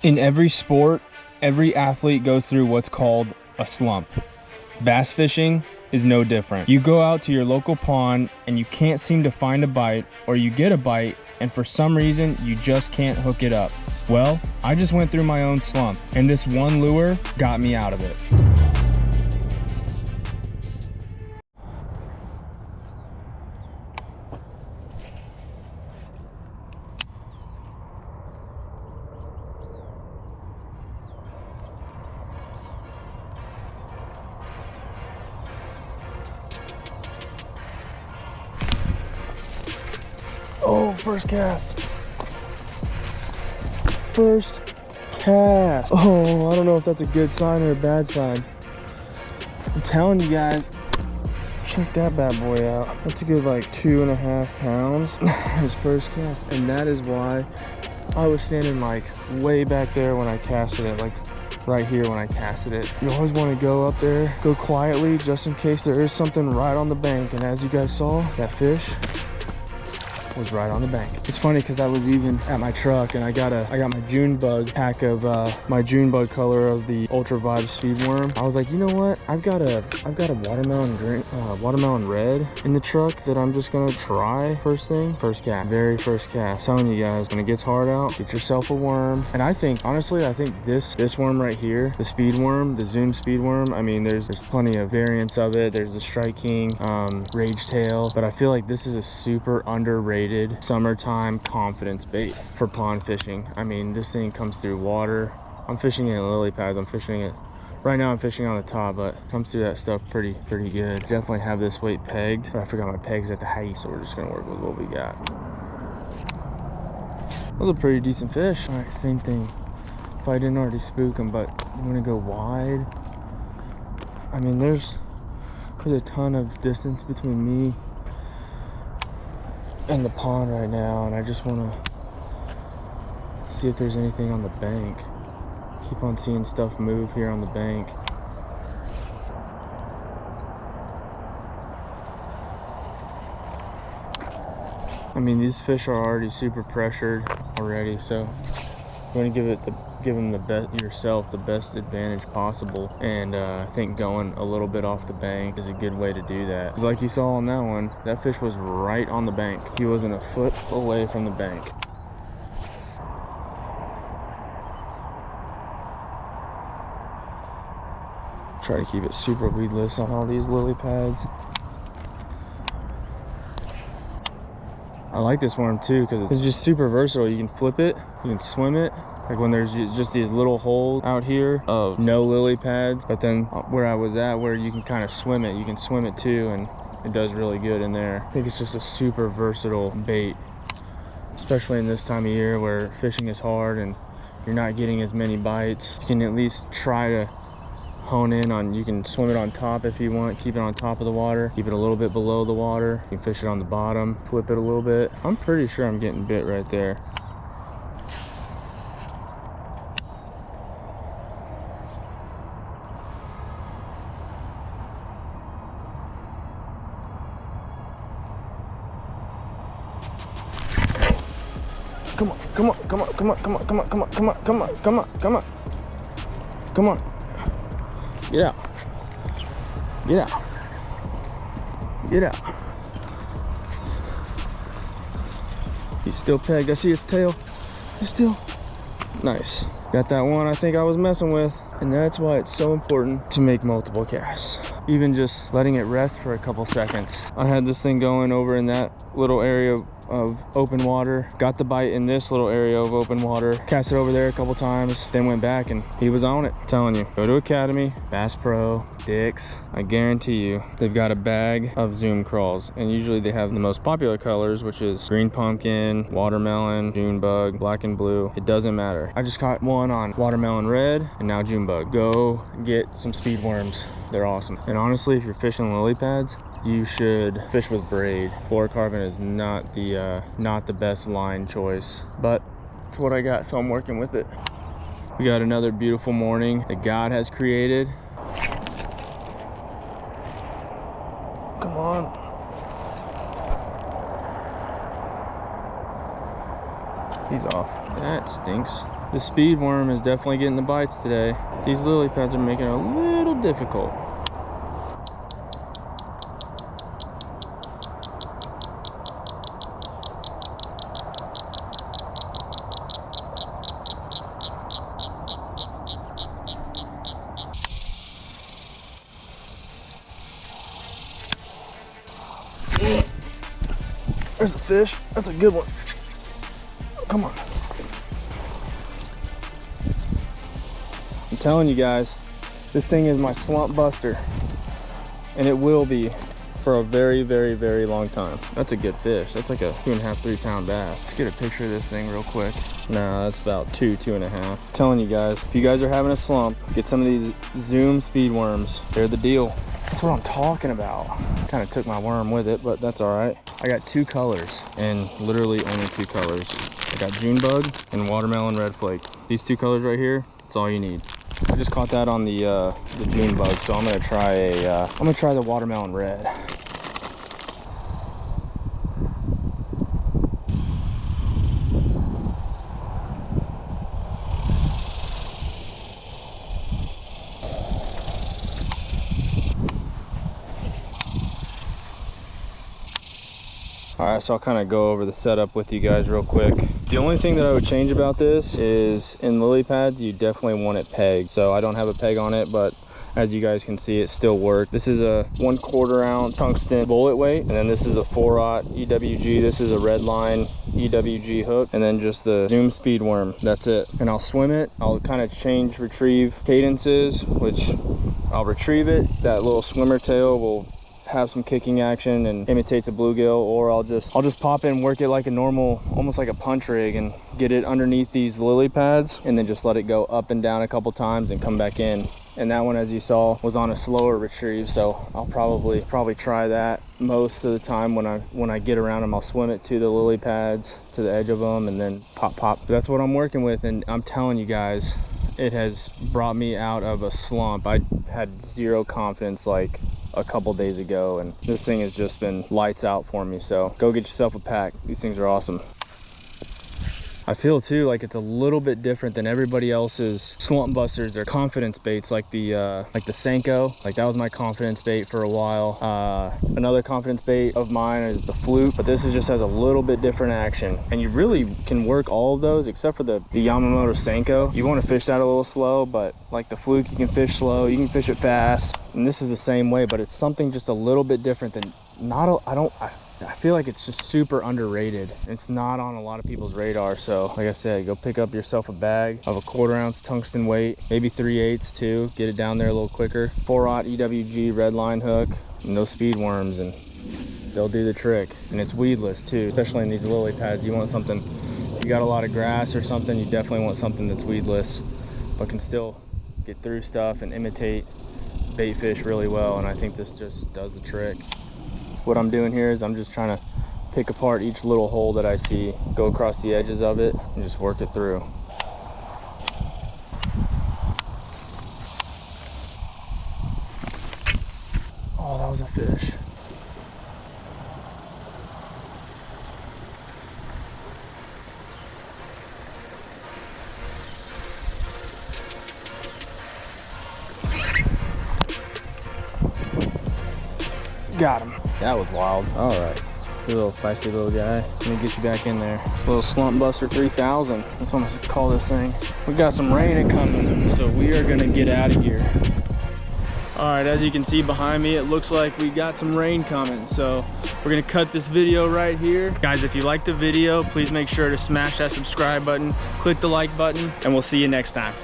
In every sport, every athlete goes through what's called a slump. Bass fishing is no different. You go out to your local pond and you can't seem to find a bite, or you get a bite and for some reason you just can't hook it up. Well, I just went through my own slump and this one lure got me out of it. Oh, first cast. First cast. Oh, I don't know if that's a good sign or a bad sign. I'm telling you guys, check that bad boy out. That's a good like 2.5 pounds. His first cast. And that is why I was standing like way back there when I casted it, like right here when I casted it. You always want to go up there, go quietly, just in case there is something right on the bank. And as you guys saw, that fish was right on the bank. It's funny because I was even at my truck and I got my June bug pack of my June bug color of the Ultra Vibe speed worm. I was like, you know what? I've got a watermelon red in the truck that I'm just gonna try first thing. First cast, very first cast. I'm telling you guys, when it gets hard out, get yourself a worm. And I think, honestly, I think this worm right here, the speed worm, the Zoom speed worm, I mean, there's plenty of variants of it. There's the Strike King, Rage Tail, but I feel like this is a super underrated summertime confidence bait for pond fishing. I mean, this thing comes through water. I'm fishing in lily pads. I'm fishing it right now. I'm fishing on the top, but comes through that stuff pretty good. Definitely have this weight pegged, but I forgot my pegs at the height, so we're just gonna work with what we got. That was a pretty decent fish. All right, same thing. If I didn't already spook him, but I'm gonna go wide. I mean, there's a ton of distance between me and the pond right now, and I just want to see if there's anything on the bank. Keep on seeing stuff move here on the bank. I mean, these fish are already super pressured already, so you're going to give them the best advantage possible. And I think going a little bit off the bank is a good way to do that. 'Cause like you saw on that one, that fish was right on the bank. He wasn't a foot away from the bank. Try to keep it super weedless on all these lily pads. I like this worm too because it's just super versatile. You can flip it, you can swim it. Like when there's just these little holes out here of no lily pads, but then where I was at, where you can kind of swim it, you can swim it too, and it does really good in there. I think it's just a super versatile bait, especially in this time of year where fishing is hard and you're not getting as many bites. You can at least try to hone in on, you can swim it on top if you want, keep it on top of the water, keep it a little bit below the water. You can fish it on the bottom, flip it a little bit. I'm pretty sure I'm getting bit right there. Come on, come on, come on, come on, come on, come on, come on, come on, come on, come on, come on. Come on. Get out. Get out. Get out. He's still pegged. I see his tail. He's still nice. Got that one I think I was messing with. And that's why it's so important to make multiple casts. Even just letting it rest for a couple seconds. I had this thing going over in that little area of open water, got the bite in this little area of open water, cast it over there a couple times, then went back and he was on it. I'm telling you, go to Academy, Bass Pro, Dick's, I guarantee you they've got a bag of Zoom crawls, and usually they have the most popular colors, which is green pumpkin, watermelon, June bug, black and blue. It doesn't matter. I just caught one on watermelon red and now June bug. Go get some speed worms. They're awesome. And honestly, if you're fishing lily pads, you should fish with braid. Fluorocarbon is not the best line choice, but it's what I got, so I'm working with it. We got another beautiful morning that God has created. Come on. He's off. That stinks. The speed worm is definitely getting the bites today. These lily pads are making it a little difficult. There's a fish. That's a good one. Come on. I'm telling you guys, this thing is my slump buster, and it will be for a very, very, very long time. That's a good fish. That's like a 2.5, 3 pound bass. Let's get a picture of this thing real quick. Nah, that's about 2.5. I'm telling you guys, if you guys are having a slump, get some of these Zoom speed worms. They're the deal. That's what I'm talking about. Kind of took my worm with it, but that's all right. I got 2 colors, and literally only 2 colors. I got June bug and watermelon red flake. These 2 colors right here, that's all you need. I just caught that on the June bug, so I'm gonna try the watermelon red. All right, so I'll kind of go over the setup with you guys real quick. The only thing that I would change about this is in lily pads, you definitely want it pegged. So I don't have a peg on it, but as you guys can see, it still works. This is a 1/4 ounce tungsten bullet weight, and then this is a 4/0 EWG. This is a red line EWG hook, and then just the Zoom speed worm. That's it. And I'll swim it. I'll kind of change retrieve cadences, which I'll retrieve it. That little swimmer tail will have some kicking action and imitates a bluegill, or I'll just pop in, work it like a normal, almost like a punch rig, and get it underneath these lily pads, and then just let it go up and down a couple times and come back in. And that one, as you saw, was on a slower retrieve, so I'll probably try that most of the time. When I get around them, I'll swim it to the lily pads, to the edge of them, and then pop. That's what I'm working with, and I'm telling you guys, it has brought me out of a slump. I had zero confidence like a couple days ago, and this thing has just been lights out for me. So go get yourself a pack. These things are awesome. I feel too like it's a little bit different than everybody else's slump busters. They're confidence baits, like the Senko. Like that was my confidence bait for a while. Another confidence bait of mine is the Fluke, but this just has a little bit different action, and you really can work all of those except for the Yamamoto Senko. You want to fish that a little slow, but like the Fluke, you can fish slow, you can fish it fast, and this is the same way, but it's something just a little bit different than I feel like it's just super underrated. It's not on a lot of people's radar. So like I said, go pick up yourself a bag of a 1/4 ounce tungsten weight, maybe 3/8 too. Get it down there a little quicker. 4/0 EWG red line hook, no speed worms, and they'll do the trick. And it's weedless too, especially in these lily pads. You want something, if you got a lot of grass or something, you definitely want something that's weedless, but can still get through stuff and imitate bait fish really well. And I think this just does the trick. What I'm doing here is I'm just trying to pick apart each little hole that I see, go across the edges of it, and just work it through. Oh, that was a fish. Got him. That was wild. All right, you little feisty little guy. Let me get you back in there. Little Slump Buster 3000. That's what I'm gonna call this thing. We got some rain coming, so we are gonna get out of here. All right, as you can see behind me, it looks like we got some rain coming. So we're gonna cut this video right here. Guys, if you liked the video, please make sure to smash that subscribe button, click the like button, and we'll see you next time.